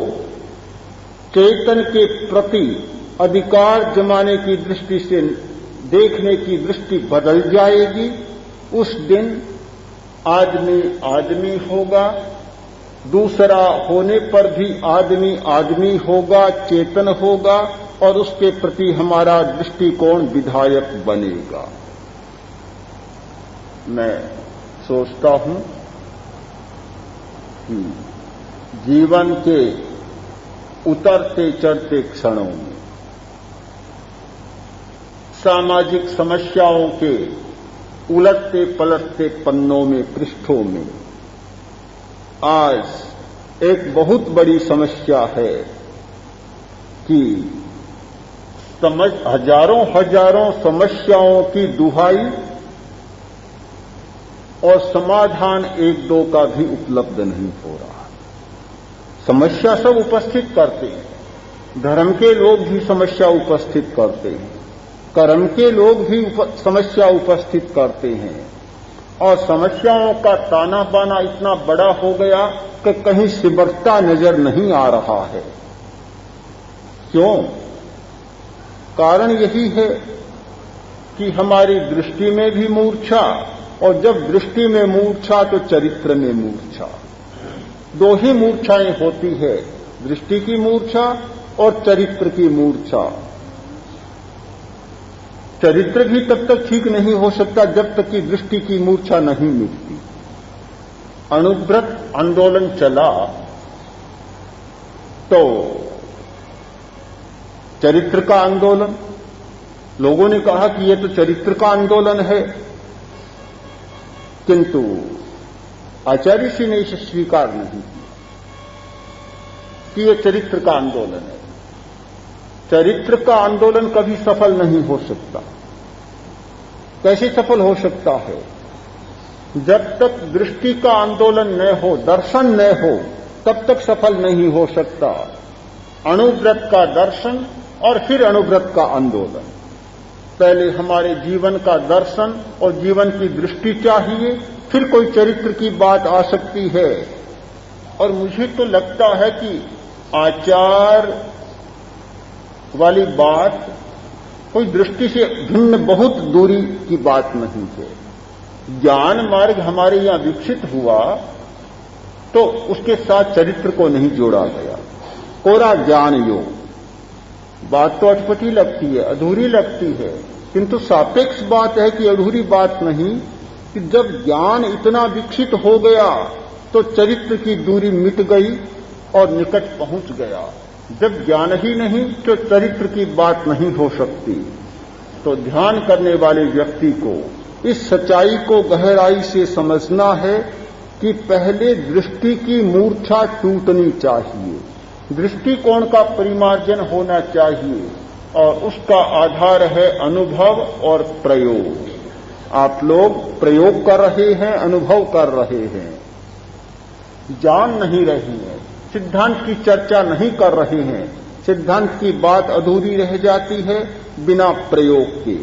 चेतन के प्रति अधिकार जमाने की दृष्टि से देखने की दृष्टि बदल जाएगी। उस दिन आदमी आदमी होगा, दूसरा होने पर भी आदमी आदमी होगा, चेतन होगा और उसके प्रति हमारा दृष्टिकोण विधायक बनेगा। मैं सोचता हूं कि जीवन के उतरते चढ़ते क्षणों में सामाजिक समस्याओं के उलटते पलटते पन्नों में, पृष्ठों में आज एक बहुत बड़ी समस्या है कि हजारों समस्याओं की दुहाई और समाधान एक दो का भी उपलब्ध नहीं हो रहा। समस्या सब उपस्थित करते हैं, धर्म के लोग भी समस्या उपस्थित करते हैं, कर्म के लोग भी समस्या उपस्थित करते हैं और समस्याओं का ताना बाना इतना बड़ा हो गया कि कहीं सिमटता नजर नहीं आ रहा है। क्यों? कारण यही है कि हमारी दृष्टि में भी मूर्छा, और जब दृष्टि में मूर्छा तो चरित्र में मूर्छा। दो ही मूर्छाएं होती है, दृष्टि की मूर्छा और चरित्र की मूर्छा। चरित्र भी तब तक ठीक नहीं हो सकता जब तक कि दृष्टि की मूर्छा नहीं मिटती। अणुव्रत आंदोलन चला तो चरित्र का आंदोलन, लोगों ने कहा कि यह तो चरित्र का आंदोलन है, किंतु आचार्य श्री ने इसे स्वीकार नहीं किया कि यह चरित्र का आंदोलन है। चरित्र का आंदोलन कभी सफल नहीं हो सकता। कैसे सफल हो सकता है? जब तक दृष्टि का आंदोलन न हो, दर्शन न हो, तब तक सफल नहीं हो सकता। अणुव्रत का दर्शन और फिर अणुव्रत का आंदोलन। पहले हमारे जीवन का दर्शन और जीवन की दृष्टि चाहिए, फिर कोई चरित्र की बात आ सकती है। और मुझे तो लगता है कि आचार वाली बात कोई दृष्टि से भिन्न बहुत दूरी की बात नहीं है। ज्ञान मार्ग हमारे यहां विकसित हुआ तो उसके साथ चरित्र को नहीं जोड़ा गया। कोरा ज्ञान योग, बात तो अटपटी लगती है, अधूरी लगती है, किंतु सापेक्ष बात है कि अधूरी बात नहीं कि जब ज्ञान इतना विकसित हो गया तो चरित्र की दूरी मिट गई और निकट पहुंच गया। जब ज्ञान ही नहीं तो चरित्र की बात नहीं हो सकती। तो ध्यान करने वाले व्यक्ति को इस सच्चाई को गहराई से समझना है कि पहले दृष्टि की मूर्छा टूटनी चाहिए, दृष्टिकोण का परिमार्जन होना चाहिए और उसका आधार है अनुभव और प्रयोग। आप लोग प्रयोग कर रहे हैं, अनुभव कर रहे हैं, जान नहीं रहे हैं, सिद्धांत की चर्चा नहीं कर रहे हैं। सिद्धांत की बात अधूरी रह जाती है बिना प्रयोग के।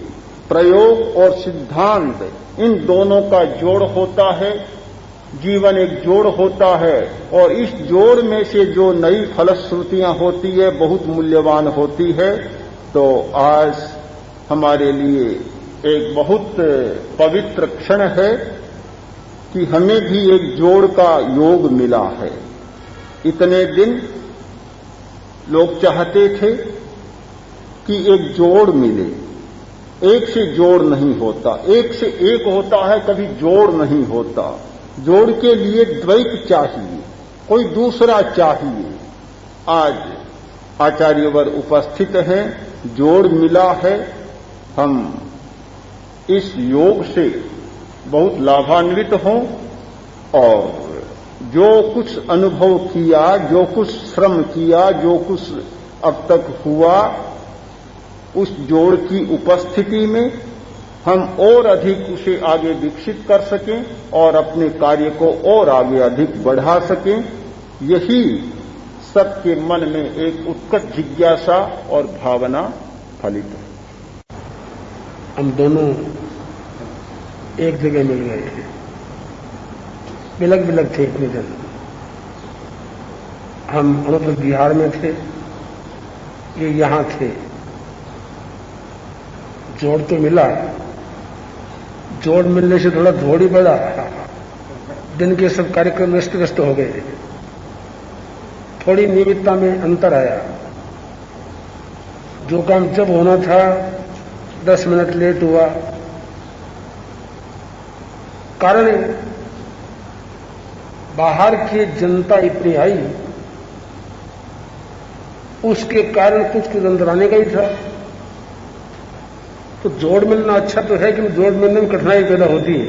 प्रयोग और सिद्धांत इन दोनों का जोड़ होता है, जीवन एक जोड़ होता है और इस जोड़ में से जो नई फलश्रुतियां होती है बहुत मूल्यवान होती है। तो आज हमारे लिए एक बहुत पवित्र क्षण है कि हमें भी एक जोड़ का योग मिला है। इतने दिन लोग चाहते थे कि एक जोड़ मिले, एक से जोड़ नहीं होता, एक से एक होता है, कभी जोड़ नहीं होता। जोड़ के लिए द्वैत चाहिए, कोई दूसरा चाहिए। आज आचार्यवर उपस्थित हैं, जोड़ मिला है। हम इस योग से बहुत लाभान्वित हों और जो कुछ अनुभव किया, जो कुछ श्रम किया, जो कुछ अब तक हुआ, उस जोड़ की उपस्थिति में हम और अधिक उसे आगे विकसित कर सकें और अपने कार्य को और आगे अधिक बढ़ा सकें, यही सबके मन में एक उत्कट जिज्ञासा और भावना फलित है। हम दोनों एक जगह मिल गए हैं, बिलग बिलग थे इतने दिन। हम अरुणाचल बिहार में थे, ये यहां थे। जोड़ तो मिला, जोड़ मिलने से थोड़ा जोड़ ही बढ़ा। दिन के सब कार्यक्रम व्यस्त व्यस्त हो गए, थोड़ी नियमितता में अंतर आया। जो काम जब होना था 10 मिनट लेट हुआ। कारण बाहर की जनता इतनी आई, उसके कारण कुछ अंदर आने का ही था। तो जोड़ मिलना अच्छा तो है, कि जोड़ मिलने में कठिनाई पैदा होती है,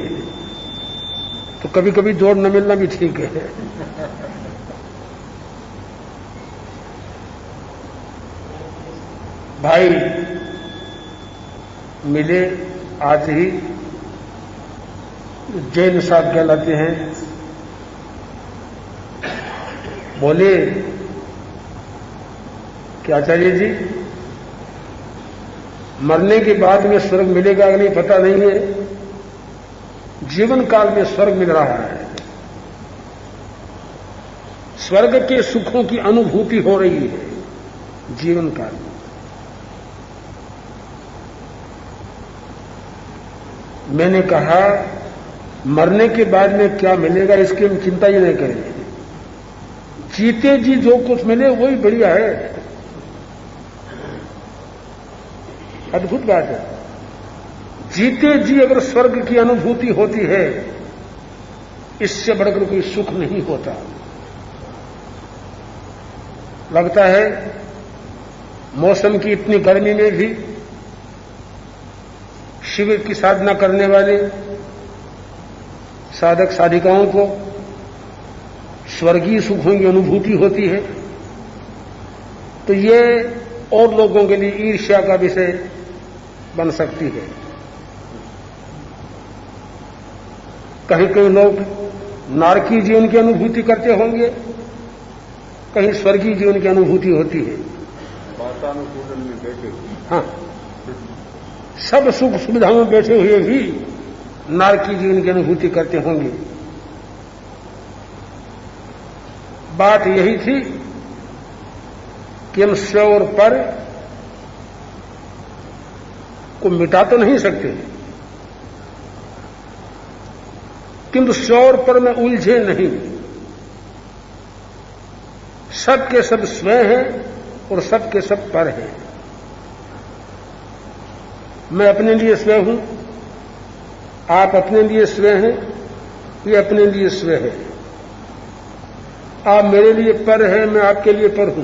तो कभी कभी जोड़ न मिलना भी ठीक है। भाई मिले आज ही, जैन साहब कहलाते हैं। बोले कि आचार्य जी, मरने के बाद में स्वर्ग मिलेगा कि नहीं पता नहीं है, जीवन काल में स्वर्ग मिल रहा है। स्वर्ग के सुखों की अनुभूति हो रही है जीवन काल में। मैंने कहा मरने के बाद में क्या मिलेगा इसकी हम चिंता ही नहीं करेंगे, जीते जी जो कुछ मिले वही बढ़िया है। अद्भुत बात है, जीते जी अगर स्वर्ग की अनुभूति होती है, इससे बढ़कर कोई सुख नहीं होता। लगता है मौसम की इतनी गर्मी में भी शिविर की साधना करने वाले साधक साधिकाओं को स्वर्गीय सुखों की अनुभूति होती है, तो ये और लोगों के लिए ईर्ष्या का विषय बन सकती है। कहीं कहीं लोग नारकी जीवन की अनुभूति करते होंगे, कहीं स्वर्गीय जीवन की अनुभूति होती है। वातानुकूलन में बैठे, हाँ, सब सुख सुविधाओं में बैठे हुए भी नारकी जीवन की अनुभूति करते होंगे। बात यही थी कि हम स्व और पर को मिटा तो नहीं सकते, किंतु स्व और पर में उलझे नहीं। सब के सब स्वयं हैं और सब के सब पर हैं। मैं अपने लिए स्वयं हूं, आप अपने लिए स्वयं हैं, ये अपने लिए स्वयं है। आप मेरे लिए पर हैं, मैं आपके लिए पर हूं।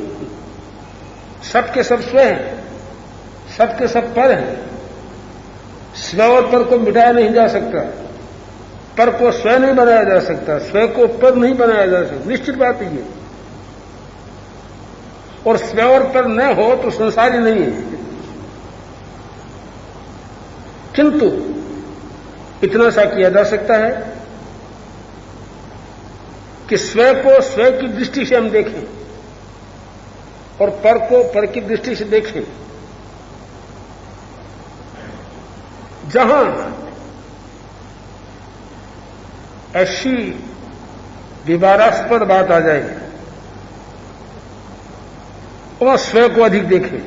सबके सब स्वयं हैं, सबके सब पर हैं। स्व और पर को मिटाया नहीं जा सकता, पर को स्वयं नहीं बनाया जा सकता, स्वयं को पर नहीं बनाया जा सकता, निश्चित बात है ये। और स्व और पर न हो तो संसार ही नहीं है। किंतु इतना सा किया जा सकता है कि स्व को स्व की दृष्टि से हम देखें और पर को पर की दृष्टि से देखें। जहां ऐसी विवादास्पद बात आ जाए, वहां स्व को अधिक देखें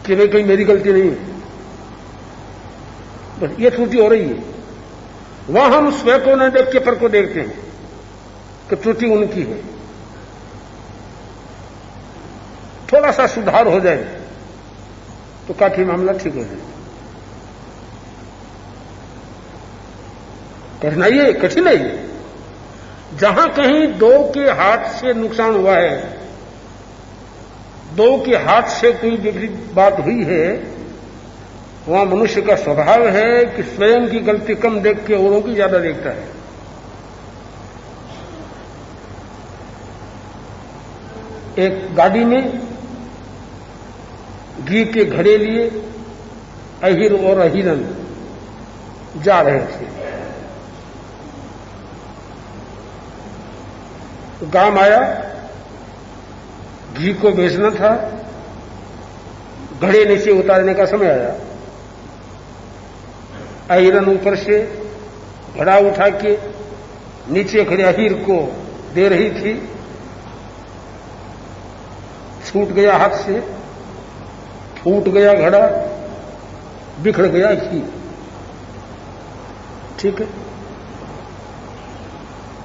कि भाई कहीं मेरी गलती नहीं है, बस ये त्रुटि हो रही है। वहां हम स्व को न देख के पर को देखते हैं कि त्रुटि उनकी है। थोड़ा सा सुधार हो जाए तो काफी मामला ठीक हो जाए। कठिन है। जहां कहीं दो के हाथ से नुकसान हुआ है, दो के हाथ से कोई विपरीत बात हुई है, वहां मनुष्य का स्वभाव है कि स्वयं की गलती कम देख के औरों की ज्यादा देखता है। एक गाड़ी में घी के घड़े लिए अहिर और अहिरन जा रहे थे। तो गांव आया, घी को बेचना था, घड़े नीचे उतारने का समय आया। अहिरन ऊपर से घड़ा उठा के नीचे खड़े अहिर को दे रही थी, छूट गया हाथ से, फूट गया घड़ा, बिखर गया घी। ठीक है,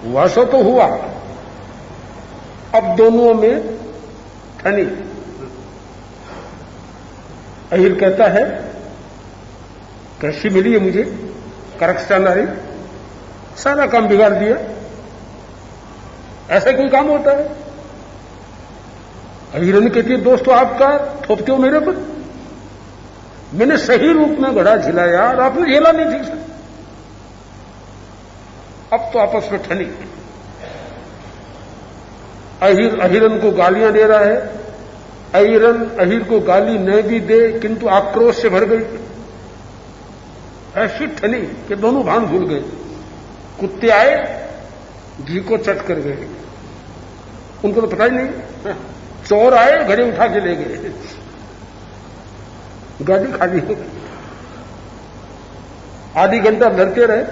वैसा तो हुआ। अब दोनों में ठनी। अहिर कहता है, कैसी मिली है मुझे करक्सा नारी, सारा काम बिगाड़ दिया। ऐसा कोई काम होता है? अहिरन कहती है, दोस्तों आपका थोपते हो मेरे पर, मैंने सही रूप में घड़ा झिलाया और आपने झेला नहीं ठीक से। अब तो आपस में ठनी। अहिर अहिरन को गालियां दे रहा है, अहिरन अहिर को गाली न भी दे किंतु आक्रोश से भर गई। ऐसी ठनी कि दोनों भान भूल गए। कुत्ते आए, घी को चट कर गए, उनको तो पता ही नहीं। चोर आए, घड़े उठा के ले गए, गाड़ी खाली हो गई। आधी घंटा लड़ते रहे,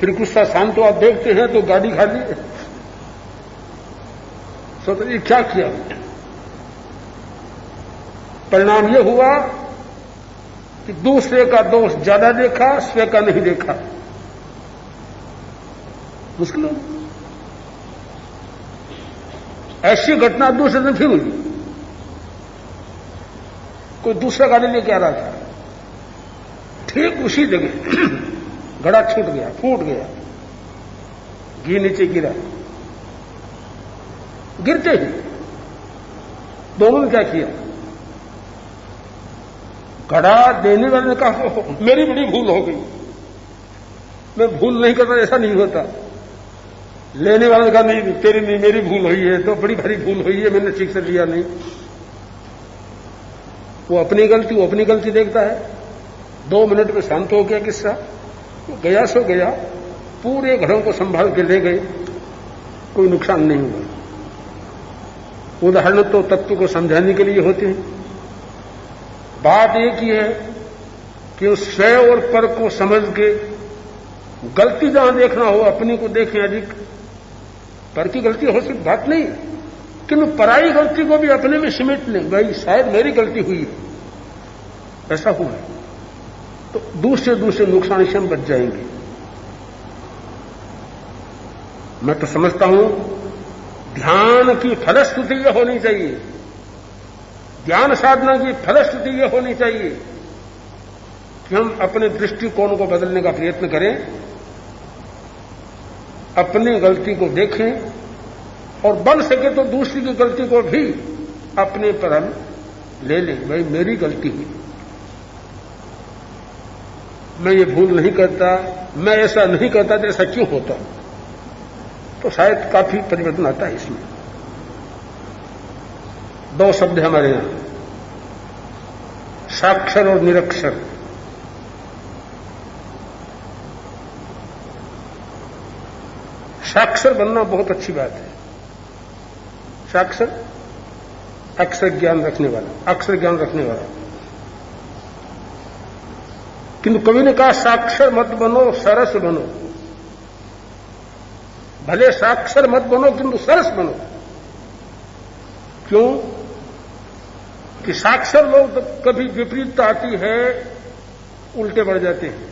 फिर गुस्सा शांत हुआ, देखते हैं तो गाड़ी खाली। सोचते क्या किया? परिणाम यह हुआ कि दूसरे का दोष ज्यादा देखा, स्वयं का नहीं देखा। मुश्किल हो। ऐसी घटना दूसरे दिन फिर हुई। कोई दूसरा गाड़ी लेके आ रहा था, ठीक उसी जगह घड़ा छूट गया, फूट गया, घी नीचे गिरा। गिरते ही दोनों ने क्या किया? घड़ा देने वाले ने कहा, मेरी बड़ी भूल हो गई, मैं भूल नहीं करता, ऐसा नहीं होता। लेने वाले ने कहा, नहीं तेरी नहीं, मेरी भूल हुई है, तो बड़ी भारी भूल हुई है, मैंने ठीक से लिया नहीं। वो अपनी गलती देखता है। 2 मिनट में शांत हो गया किस्सा। गया सो गया, पूरे घरों को संभाल के ले गए, कोई नुकसान नहीं हुआ। उदाहरण तो तत्व को समझाने के लिए होते हैं। बात एक ही है कि उस स्वयं और पर को समझ के गलती जहां देखना हो अपनी को देखें अधिक। पर की गलती हो सकती बात नहीं, किंतु पराई गलती को भी अपने में सिमट लें। भाई शायद मेरी गलती हुई है, ऐसा हुआ तो दूसरे नुकसान से हम बच जाएंगे। मैं तो समझता हूं ध्यान की फलश्रुति यह होनी चाहिए, ध्यान साधना की फलश्रुति यह होनी चाहिए कि हम अपने दृष्टिकोण को बदलने का प्रयत्न करें, अपनी गलती को देखें और बन सके तो दूसरी की गलती को भी अपने पर हम ले लें। भाई मेरी गलती हुई, मैं ये भूल नहीं करता, मैं ऐसा नहीं करता तो ऐसा क्यों होता, तो शायद काफी परिवर्तन आता है इसमें। 2 शब्द हमारे यहां, साक्षर और निरक्षर। साक्षर बनना बहुत अच्छी बात है। साक्षर अक्षर ज्ञान रखने वाला, अक्षर ज्ञान रखने वाला। किंतु कवि ने कहा साक्षर मत बनो, सरस बनो। भले साक्षर मत बनो किंतु सरस बनो। क्यों? कि साक्षर लोग तो कभी विपरीतता आती है, उल्टे बढ़ जाते हैं।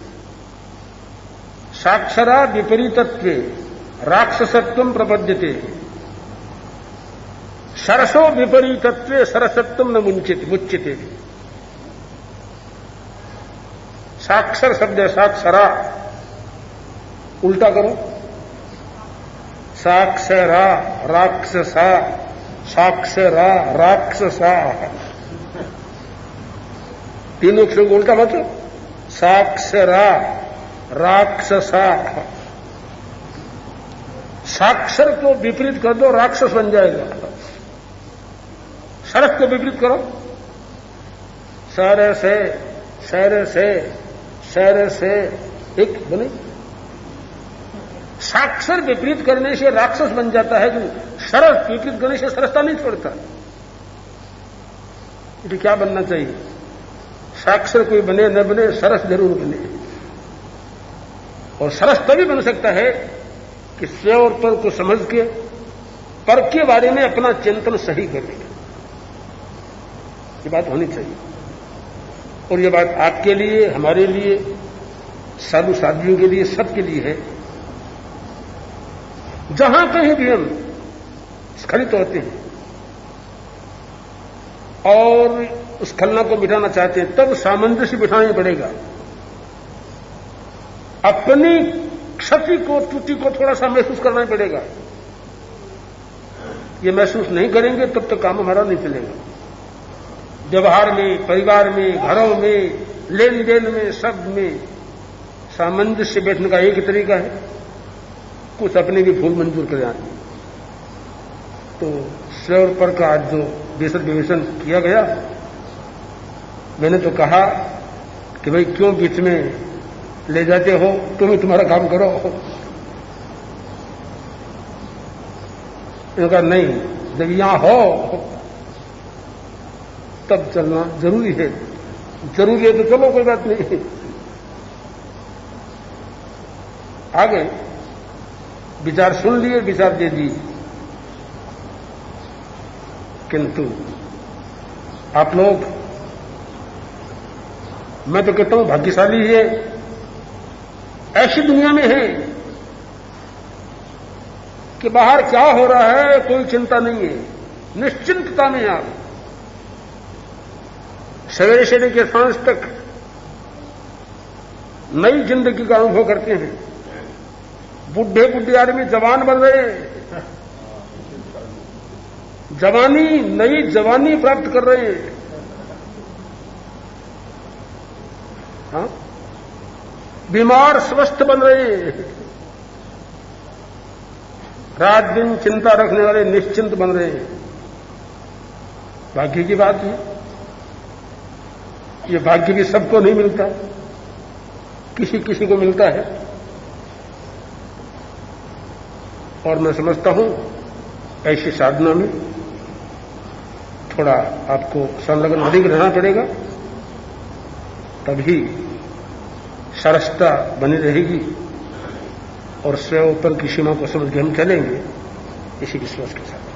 साक्षरा विपरीतत्वे राक्षसत्वम प्रपद्यते, सरसो विपरीतत्वे सरसत्वम न मुच्यते। साक्षर शब्द है, साक्षरा, उल्टा करो, साक्षरा राक्षसा, साक्षरा राक्षसा, तीनों अक्षरों को उल्टा मत। साक्षरा राक्षसा, साक्षर को विपरीत कर दो, राक्षस बन जाएगा। सरस को विपरीत करो, से एक बने। साक्षर विपरीत करने से राक्षस बन जाता है, जो सरस विपरीत करने से सरसता नहीं छोड़ता। तो क्या बनना चाहिए? साक्षर कोई बने न बने, सरस जरूर बने। और सरस तभी बन सकता है कि स्व और पर को समझ के पर के बारे में अपना चिंतन सही करे। ये बात होनी चाहिए। और ये बात आपके लिए, हमारे लिए, साधु साध्वियों के लिए, सबके लिए है। जहां कहीं भी हम स्खलित होते हैं और उस खलना को मिटाना चाहते हैं, तब सामंजस्य बिठाना पड़ेगा। अपनी क्षति को, त्रुटि को थोड़ा सा महसूस करना ही पड़ेगा। ये महसूस नहीं करेंगे तब तक काम हमारा नहीं चलेगा। व्यवहार में, परिवार में, घरों में, लेन देन में, सब में सामंजस्य बैठने का एक ही तरीका है, कुछ अपने भी भूल मंजूर कर जाए। तो स्व और पर का आज जो बेसर विवेचन किया गया, मैंने तो कहा कि भाई क्यों बीच में ले जाते हो, तुम ही तुम्हारा काम करो। इन्होंने कहा नहीं, जब यहां हो तब चलना जरूरी है। जरूरी है तो चलो, कोई बात नहीं। आ गए, विचार सुन लिए, विचार दे दिए। किंतु आप लोग, मैं तो कहता हूं भाग्यशाली है, ऐसी दुनिया में है कि बाहर क्या हो रहा है कोई चिंता नहीं है, निश्चिंतता में आप सवेरे से लेकर सांझ तक नई जिंदगी का अनुभव करते हैं। बुढ़े बुढ़े आदमी जवान बन रहे हैं, जवानी, नई जवानी प्राप्त कर रहे हैं। हाँ? बीमार स्वस्थ बन रहे हैं, रात दिन चिंता रखने वाले निश्चिंत बन रहे हैं। भाग्य की बात है, ये भाग्य भी सबको नहीं मिलता, किसी किसी को मिलता है। और मैं समझता हूं ऐसी साधना में थोड़ा आपको संलग्न अधिक रहना पड़ेगा, तभी सरसता बनी रहेगी और स्वयं ऊपर की सीमा को समझ के हम चलेंगे, इसी विश्वास के साथ।